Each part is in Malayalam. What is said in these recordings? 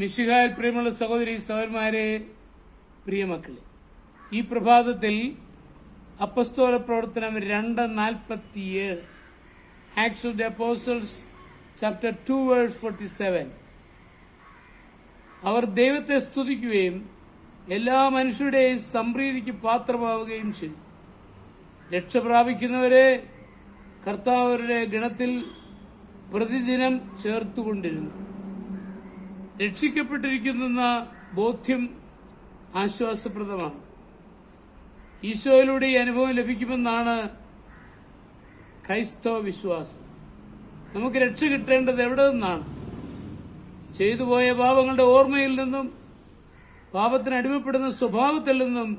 മിശിഹായിൽ പ്രിയമുള്ള സഹോദരി സഹോദരന്മാരെ, പ്രിയമക്കളെ, ഈ പ്രഭാതത്തിൽ അപ്പസ്തോല പ്രവർത്തനം 2:47, acts of the apostles chapter 2 verse 47, അവർ ദൈവത്തെ സ്തുതിക്കുകയും എല്ലാ മനുഷ്യരുടെയും സംപ്രീതിക്ക് പാത്രമാവുകയും ചെയ്തു. രക്ഷ പ്രാപിക്കുന്നവരെ കർത്താവരുടെ ഗണത്തിൽ പ്രതിദിനം ചേർത്തുകൊണ്ടിരുന്നു. രക്ഷിക്കപ്പെട്ടിരിക്കുന്ന ബോധ്യം ആശ്വാസപ്രദമാണ്. ഈശോയിലൂടെ ഈ അനുഭവം ലഭിക്കുമെന്നാണ് ക്രൈസ്തവ വിശ്വാസം. നമുക്ക് രക്ഷ കിട്ടേണ്ടത് എവിടെ നിന്നാണ്? ചെയ്തുപോയ പാപങ്ങളുടെ ഓർമ്മയിൽ നിന്നും, പാപത്തിന് അടിമപ്പെടുന്ന സ്വഭാവത്തിൽ നിന്നും,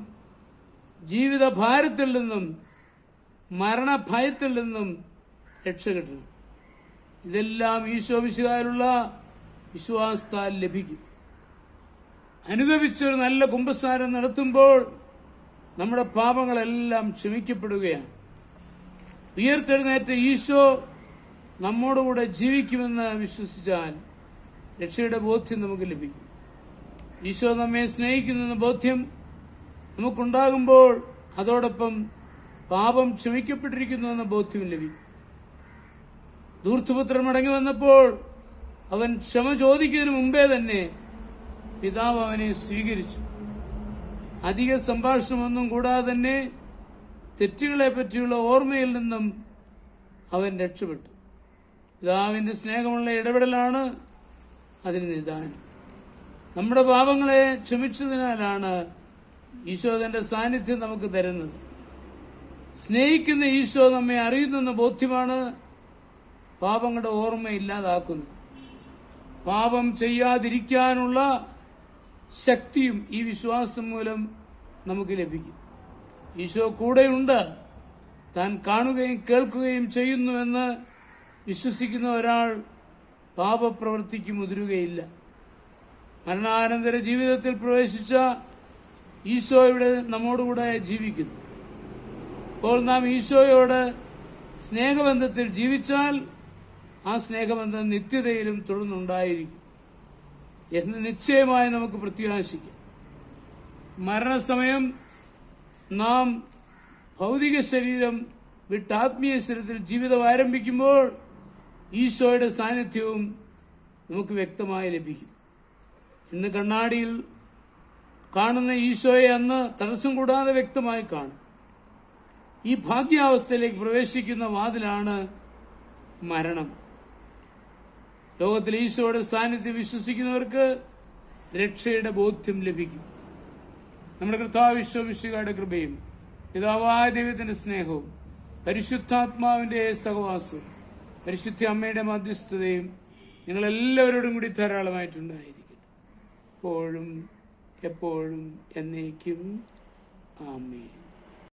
ജീവിത ഭാരത്തിൽ നിന്നും, മരണഭയത്തിൽ നിന്നും രക്ഷ കിട്ടണം. ഇതെല്ലാം ഈശോ മിശിഹായിലുള്ള വിശ്വാസത്താൽ ലഭിക്കും. അനുദപിച്ചൊരു നല്ല കുമ്പസാരം നടത്തുമ്പോൾ നമ്മുടെ പാപങ്ങളെല്ലാം ക്ഷമിക്കപ്പെടുകയാണ്. ഉയർത്തെഴുന്നേറ്റ ഈശോ നമ്മോടുകൂടെ ജീവിക്കുമെന്ന് വിശ്വസിച്ചാൽ രക്ഷയുടെ ബോധ്യം നമുക്ക് ലഭിക്കും. ഈശോ നമ്മെ സ്നേഹിക്കുന്നെന്ന ബോധ്യം നമുക്കുണ്ടാകുമ്പോൾ അതോടൊപ്പം പാപം ക്ഷമിക്കപ്പെട്ടിരിക്കുന്നുവെന്ന ബോധ്യം ലഭിക്കും. ധൂർത്തുപുത്രൻ മടങ്ങി വന്നപ്പോൾ അവൻ ക്ഷമ ചോദിക്കുന്നതിന് മുമ്പേ തന്നെ പിതാവ് അവനെ സ്വീകരിച്ചു. അധിക സംഭാഷണമൊന്നും കൂടാതെ തന്നെ തെറ്റുകളെ പറ്റിയുള്ള ഓർമ്മയിൽ നിന്നും അവൻ രക്ഷപ്പെട്ടു. പിതാവിന്റെ സ്നേഹമുള്ള ഇടപെടലാണ് അതിന് നിദാനം. നമ്മുടെ പാപങ്ങളെ ക്ഷമിച്ചതിനാലാണ് ഈശോ തന്റെ സാന്നിധ്യം നമുക്ക് തരുന്നത്. സ്നേഹിക്കുന്ന ഈശോ നമ്മെ അറിയുന്നെന്ന ബോധ്യമാണ് പാപങ്ങളുടെ ഓർമ്മ ഇല്ലാതാക്കുന്നത്. പാപം ചെയ്യാതിരിക്കാനുള്ള ശക്തിയും ഈ വിശ്വാസം മൂലം നമുക്ക് ലഭിക്കും. ഈശോ കൂടെയുണ്ട്, താൻ കാണുകയും കേൾക്കുകയും ചെയ്യുന്നുവെന്ന് വിശ്വസിക്കുന്ന ഒരാൾ പാപപ്രവൃത്തിക്ക് മുതിരുകയില്ല. മരണാനന്തര ജീവിതത്തിൽ പ്രവേശിച്ച ഈശോ ഇവിടെ നമ്മോടുകൂടെ ജീവിക്കുന്നു. അപ്പോൾ നാം ഈശോയോട് സ്നേഹബന്ധത്തിൽ ജീവിച്ചാൽ ആ സ്നേഹബന്ധം നിത്യതയിലും തുടർന്നുണ്ടായിരിക്കും എന്ന് നിശ്ചയമായി നമുക്ക് പ്രത്യാശിക്കാം. മരണസമയം നാം ഭൗതിക ശരീരം വിട്ട് ആത്മീയ ശരീരത്തിൽ ജീവിതം ആരംഭിക്കുമ്പോൾ ഈശോയുടെ സാന്നിധ്യവും നമുക്ക് വ്യക്തമായി ലഭിക്കും. ഇന്ന് കണ്ണാടിയിൽ കാണുന്ന ഈശോയെ അന്ന് തടസ്സം കൂടാതെ വ്യക്തമായി കാണും. ഈ ഭാഗ്യാവസ്ഥയിലേക്ക് പ്രവേശിക്കുന്ന വാതിലാണ് മരണം. ലോകത്തിൽ ഈശോയുടെ സാന്നിധ്യം വിശ്വസിക്കുന്നവർക്ക് രക്ഷയുടെ ബോധ്യം ലഭിക്കും. നമ്മുടെ കർത്താവ് ഈശോ മിശിഹായുടെ കൃപയും പിതാവായ ദൈവത്തിന്റെ സ്നേഹവും പരിശുദ്ധാത്മാവിന്റെ സഹവാസവും പരിശുദ്ധ അമ്മയുടെ മധ്യസ്ഥതയും നിങ്ങളെല്ലാവരോടും കൂടി ധാരാളമായിട്ടുണ്ടായിരിക്കും, എപ്പോഴും എപ്പോഴും എന്നേക്കും. ആമേൻ.